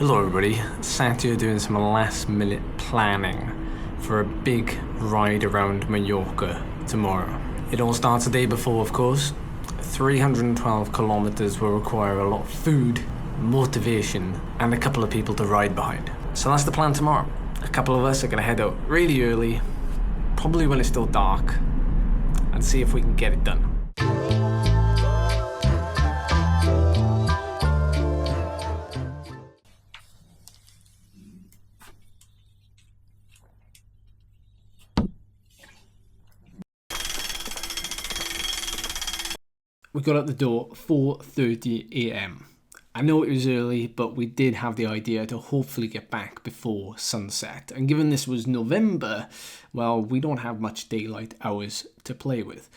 Hello everybody, sat here doing some last minute planning for a big ride around Mallorca tomorrow. It all starts the day before, of course. 312 kilometers will require a lot of food, motivation, and a couple of people to ride behind. So that's the plan tomorrow. A couple of us are gonna head out really early, probably when it's still dark, and see if we can get it done. We got out the door 4:30 a.m. I know it was early, but we did have the idea to hopefully get back before sunset. And given this was November, well, we don't have much daylight hours to play with.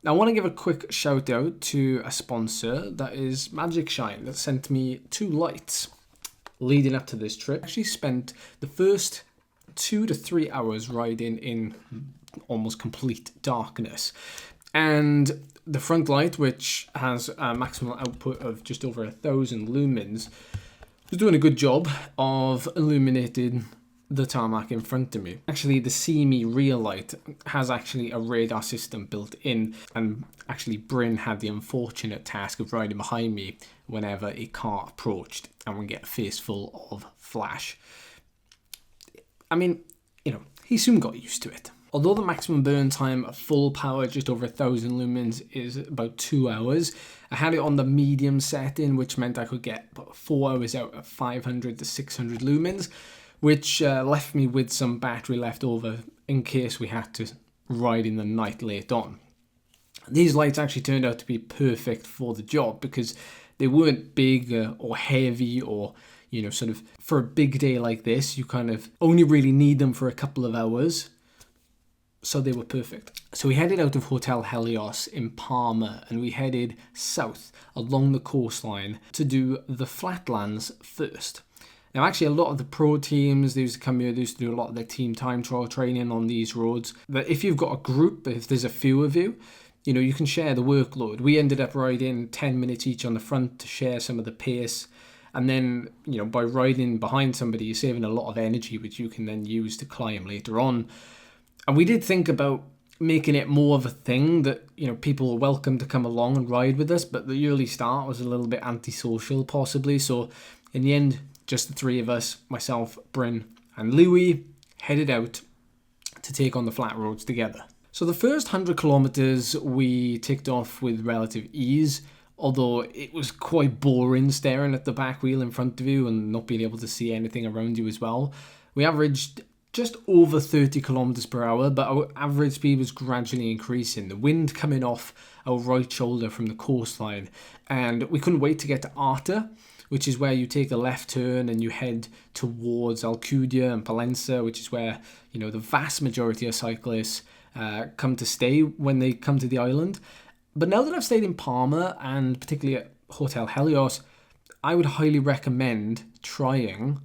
Now, I want to give a quick shout out to a sponsor, that is Magic Shine, that sent me 2 lights leading up to this trip. I actually spent the first 2 to 3 hours riding in almost complete darkness. And the front light, which has a maximum output of just over 1,000 lumens, was doing a good job of illuminating the tarmac in front of me. Actually, the See Me rear light has actually a radar system built in, and actually Bryn had the unfortunate task of riding behind me whenever a car approached and would get a face full of flash. I mean, he soon got used to it. Although the maximum burn time at full power, just over 1,000 lumens, is about 2 hours, I had it on the medium setting, which meant I could get about 4 hours out of 500 to 600 lumens, which left me with some battery left over in case we had to ride in the night late on. These lights actually turned out to be perfect for the job because they weren't big or heavy or, sort of for a big day like this, you kind of only really need them for a couple of hours. So they were perfect. So we headed out of Hotel Helios in Palma and we headed south along the coastline to do the flatlands first. Now, actually, a lot of the pro teams, they used to come here, they used to do a lot of their team time trial training on these roads. But if you've got a group, if there's a few of you, you can share the workload. We ended up riding 10 minutes each on the front to share some of the pace. And then, by riding behind somebody, you're saving a lot of energy, which you can then use to climb later on. And we did think about making it more of a thing that, people were welcome to come along and ride with us, but the early start was a little bit antisocial, possibly. So in the end, just the 3 of us, myself, Bryn, and Louis, headed out to take on the flat roads together. So the first 100 kilometers we ticked off with relative ease, although it was quite boring staring at the back wheel in front of you and not being able to see anything around you as well. We averaged just over 30 kilometers per hour, but our average speed was gradually increasing. The wind coming off our right shoulder from the coastline, and we couldn't wait to get to Arta, which is where you take a left turn and you head towards Alcudia and Palença, which is where, the vast majority of cyclists come to stay when they come to the island. But now that I've stayed in Palma, and particularly at Hotel Helios, I would highly recommend trying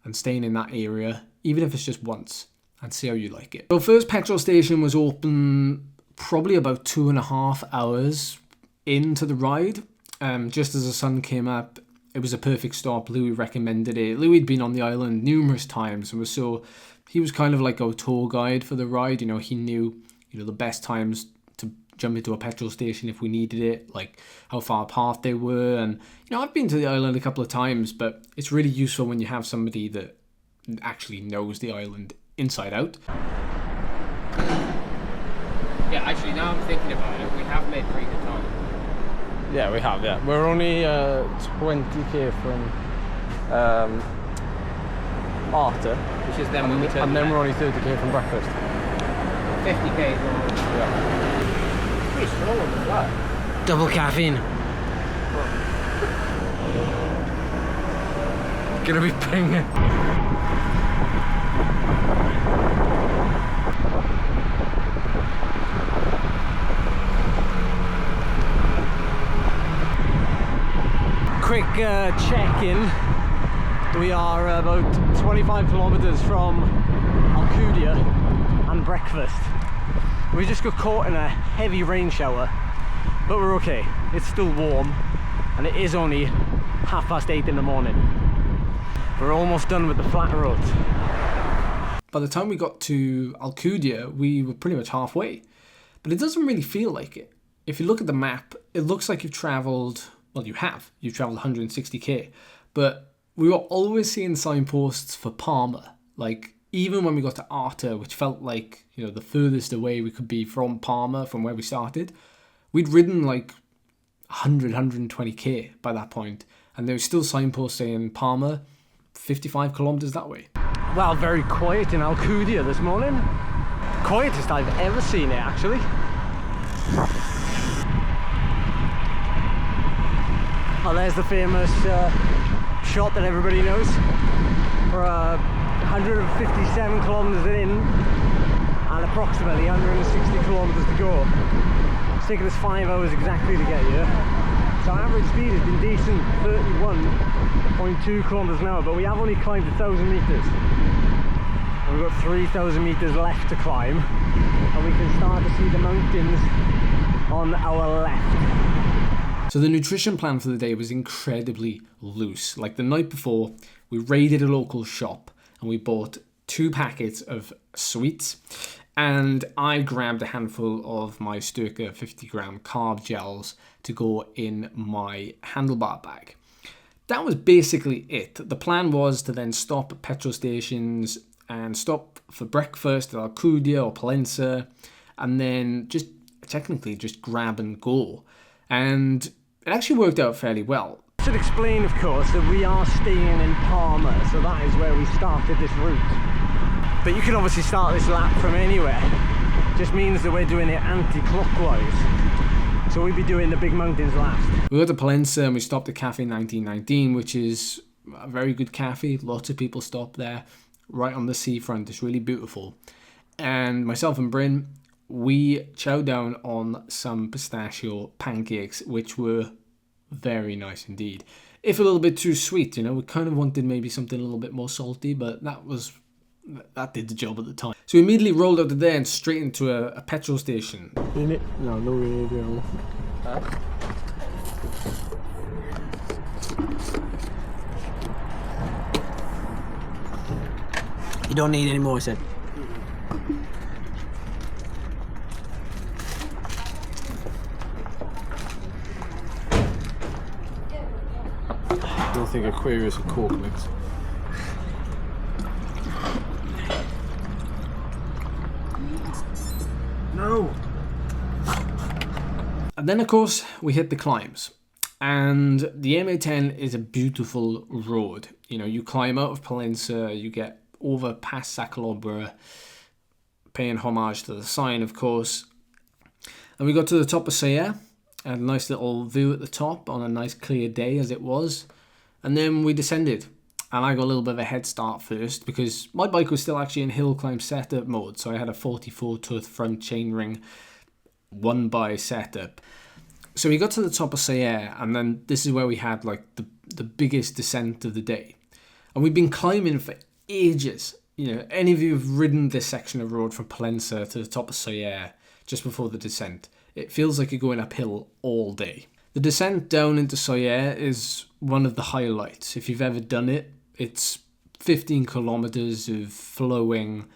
and staying in that area, even if it's just once, and see how you like it. So first petrol station was open probably about 2.5 hours into the ride. Just as the sun came up, it was a perfect stop. Louis recommended it. Louis had been on the island numerous times, and he was kind of like our tour guide for the ride. He knew, the best times to jump into a petrol station if we needed it, like how far apart they were. And, I've been to the island a couple of times, but it's really useful when you have somebody that actually knows the island inside out. Yeah, actually, now I'm thinking about it, we have made pretty good time. Yeah, we have, yeah. We're only 20k from Arta. Which is then when we turn. And then we're only 30k from breakfast. 50k is all. Yeah. Pretty slow on the flat. Double caffeine. Gonna be pinging. Quick check-in. We are about 25 kilometers from Alcudia and breakfast. We just got caught in a heavy rain shower, but we're okay. It's still warm and it is only 8:30 in the morning. We're almost done with the flat roads. By the time we got to Alcudia, we were pretty much halfway. But it doesn't really feel like it. If you look at the map, it looks like you've travelled, well, you've travelled 160k. But we were always seeing signposts for Palma. Like, even when we got to Arta, which felt like, you know, the furthest away we could be from Palma, from where we started, we'd ridden like 100, 120k by that point. And there was still signposts saying Palma, 55 kilometres that way. Well, very quiet in Alcudia this morning. Quietest I've ever seen it, actually. Oh, there's the famous shot that everybody knows. We're 157 kilometres in and approximately 160 kilometres to go. It's taken us 5 hours exactly to get here. So our average speed has been decent, 31.2 kilometres an hour, but we have only climbed 1,000 metres. And we've got 3,000 metres left to climb, and we can start to see the mountains on our left. So the nutrition plan for the day was incredibly loose. Like the night before, we raided a local shop and we bought 2 packets of sweets, and I grabbed a handful of my Sturka 50-gram carb gels to go in my handlebar bag. That was basically it. The plan was to then stop at petrol stations and stop for breakfast at Alcudia or Palencia, and then just technically just grab and go. And it actually worked out fairly well. I should explain, of course, that we are staying in Palma, so that is where we started this route. But you can obviously start this lap from anywhere. It just means that we're doing it anti-clockwise. So we'll be doing the big mountains last. We got to Palencia and we stopped at Cafe 1919, which is a very good cafe. Lots of people stop there, right on the seafront. It's really beautiful. And myself and Bryn, we chowed down on some pistachio pancakes, which were very nice indeed. If a little bit too sweet, you know, we kind of wanted maybe something a little bit more salty, but that did the job at the time. So we immediately rolled out of there and straight into a petrol station. No radio. You don't need any more, I said. I don't think Aquarius are Coke mix. No! And then, of course, we hit the climbs. And the MA10 is a beautiful road. You know, you climb out of Palencia, you get over past Sacalobra, paying homage to the sign, of course. And we got to the top of Saya, had a nice little view at the top on a nice clear day as it was. And then we descended. And I got a little bit of a head start first because my bike was still actually in hill climb setup mode. So I had a 44 tooth front chainring 1x setup. So we got to the top of Saya, and then this is where we had like the biggest descent of the day. And we've been climbing for ages. You know, any of you who've ridden this section of road from Palencia to the top of Saya just before the descent, it feels like you're going uphill all day. The descent down into Soyer is one of the highlights. If you've ever done it, it's 15 kilometers of flowing,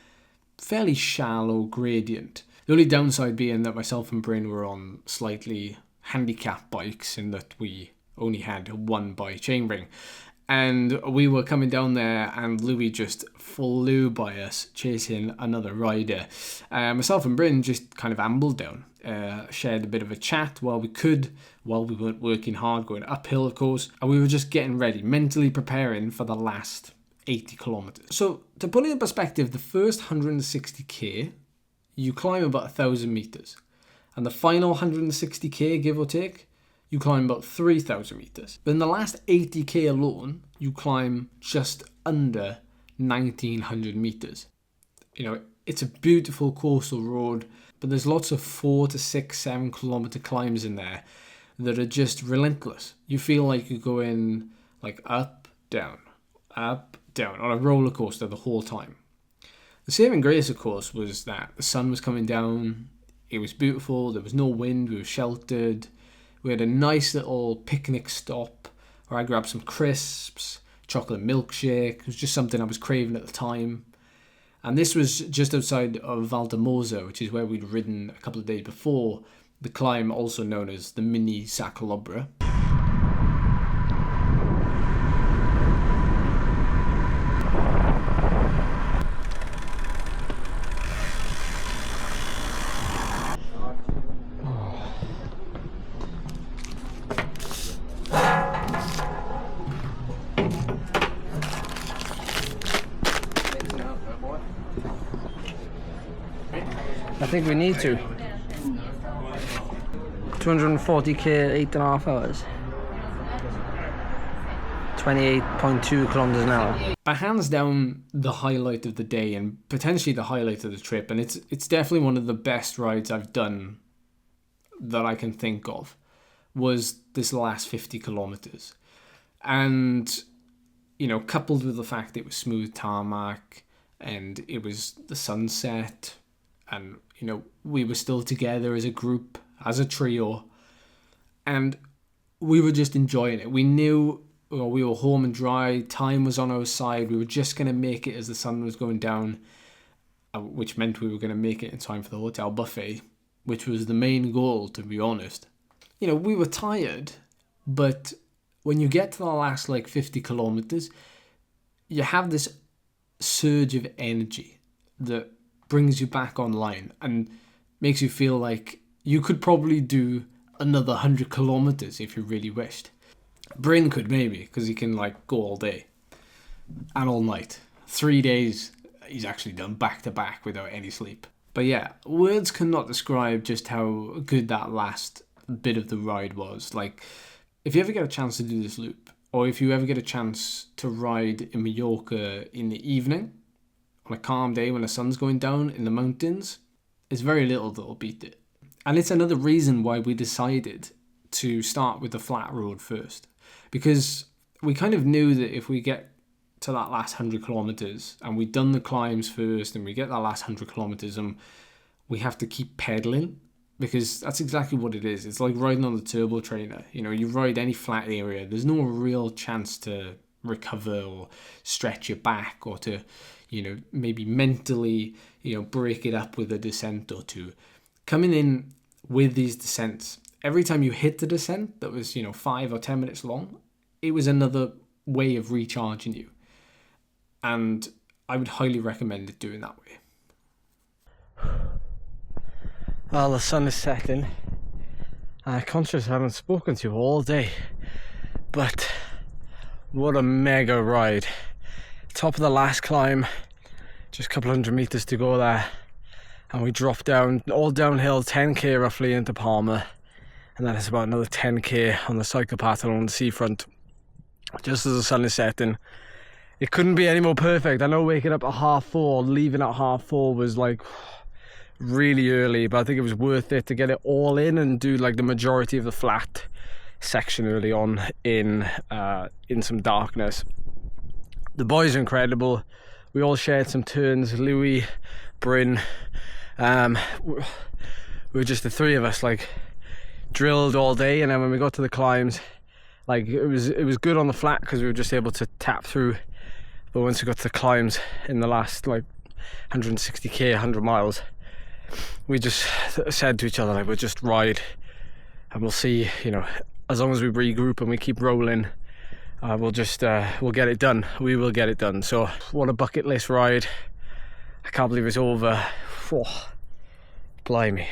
fairly shallow gradient. The only downside being that myself and Bryn were on slightly handicapped bikes in that we only had 1 by chainring. And we were coming down there and Louis just flew by us, chasing another rider. Myself and Bryn just kind of ambled down, shared a bit of a chat while we weren't working hard, going uphill, of course. And we were just getting ready, mentally preparing for the last 80 kilometers. So to put it in perspective, the first 160k, you climb about 1,000 meters. And the final 160k, give or take, you climb about 3,000 meters. But in the last 80k alone, you climb just under 1,900 meters. You know, it's a beautiful coastal road, but there's lots of 4 to 6, 7 kilometer climbs in there that are just relentless. You feel like you're going like up, down, on a roller coaster the whole time. The saving grace, of course, was that the sun was coming down. It was beautiful. There was no wind. We were sheltered. We had a nice little picnic stop where I grabbed some crisps, chocolate milkshake. It was just something I was craving at the time. And this was just outside of Valdemosa, which is where we'd ridden a couple of days before, the climb also known as the Mini Sacalobra. I think we need to. 240k, 8.5 hours. 28.2 kilometers an hour. But hands down, the highlight of the day and potentially the highlight of the trip, and it's definitely one of the best rides I've done that I can think of, was this last 50 kilometers. And, you know, coupled with the fact it was smooth tarmac and it was the sunset, and, you know, we were still together as a group, as a trio, and we were just enjoying it. We knew, well, we were home and dry, time was on our side, we were just going to make it as the sun was going down, which meant we were going to make it in time for the hotel buffet, which was the main goal, to be honest. You know, we were tired, but when you get to the last, 50 kilometers, you have this surge of energy that brings you back online and makes you feel like you could probably do another 100 kilometers if you really wished. Bryn could maybe, because he can go all day and all night. 3 days he's actually done back to back without any sleep. But yeah, words cannot describe just how good that last bit of the ride was. If you ever get a chance to do this loop, or if you ever get a chance to ride in Mallorca in the evening, on a calm day when the sun's going down in the mountains, there's very little that'll beat it. And it's another reason why we decided to start with the flat road first. Because we kind of knew that if we get to that last 100 kilometers and we've done the climbs first and we get that last 100 kilometers and we have to keep pedaling, because that's exactly what it is. It's like riding on the turbo trainer. You know, you ride any flat area, there's no real chance to recover or stretch your back or to, maybe mentally, break it up with a descent or two. Coming in with these descents, every time you hit the descent that was, 5 or 10 minutes long, it was another way of recharging you. And I would highly recommend it doing that way. Well, the sun is setting. I'm conscious I haven't spoken to you all day, but what a mega ride. Top of the last climb, just a couple 100 meters to go there, and we drop down, all downhill, 10k roughly into Palma, and then it's about another 10k on the cycle path along the seafront, just as the sun is setting. It couldn't be any more perfect. I know waking up at 4:30, leaving at 4:30 was really early, but I think it was worth it to get it all in and do the majority of the flat section early on in some darkness. The boys are incredible. We all shared some turns. Louis, Bryn, we were just the three of us drilled all day, and then when we got to the climbs, it was good on the flat because we were just able to tap through, but once we got to the climbs in the last 160k, 100 miles, we just said to each other we'll just ride and we'll see, as long as we regroup and we keep rolling, we'll get it done. We will get it done. So what a bucket list ride. I can't believe it's over. Oh, blimey.